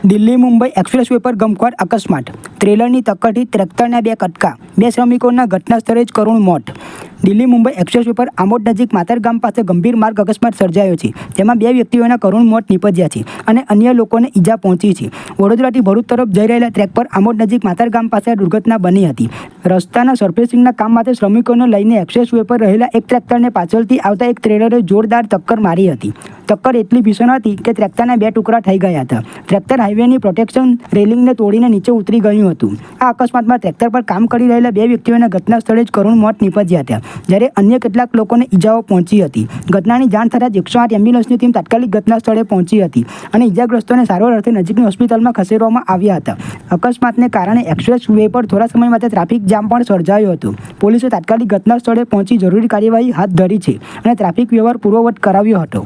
Delhi Mumbai express way પર ગમખ્વાર અકસ્માત. ટ્રેલરની ટક્કરથી ટ્રેક્ટરના 2 કટકા. 2 શ્રમિકોના ઘટના સ્થળે જ કરુણ મોત. દિલ્હી મુંબઈ એક્સપ્રેસ વે પર આમોદ નજીક માતર ગામ પાસે ગંભીર માર્ગ અકસ્માત સર્જાયો છે. તેમાં 2 વ્યક્તિઓના કરુણ મોત નીપજ્યા છે અને અન્ય લોકોને ઈજા પહોંચી છે. વડોદરાથી ભરૂચ તરફ જઈ રહેલા ટ્રેક પર આમોદ નજીક માતર ગામ પાસે આ દુર્ઘટના બની હતી. રસ્તાના સરફેસિંગના કામ માટે શ્રમિકોને લઈને એક્સપ્રેસ વે પર રહેલા એક ટ્રેક્ટરને પાછળથી આવતા એક ટ્રેલરે જોરદાર ટક્કર મારી હતી. ટક્કર એટલી ભીષણ હતી કે ટ્રેક્ટરના 2 ટુકડા થઈ ગયા હતા. ટ્રેક્ટર હાઈવેની પ્રોટેક્શન રેલિંગને તોડીને નીચે ઉતરી ગયું હતું. આ અકસ્માતમાં ટ્રેક્ટર પર કામ કરી રહેલા 2 વ્યક્તિઓના ઘટના સ્થળે જ કરુણ મોત નીપજ્યા હતા, જ્યારે અન્ય કેટલાક લોકોને ઈજાઓ પહોંચી હતી. ઘટનાની જાણ થતાં 108 એમ્બ્યુલન્સની ટીમ તાત્કાલિક ઘટના સ્થળે પહોંચી હતી અને ઈજાગ્રસ્તોને સારવાર અર્થે નજીકની હોસ્પિટલમાં ખસેડવામાં આવ્યા હતા. અકસ્માતને કારણે એક્સપ્રેસ વે પર થોડા સમય માટે ટ્રાફિક જામ પણ સર્જાયો હતો. પોલીસે તાત્કાલિક ઘટના સ્થળે પહોંચી જરૂરી કાર્યવાહી હાથ ધરી છે અને ટ્રાફિક વ્યવહાર પૂર્વવત કરાવ્યો હતો.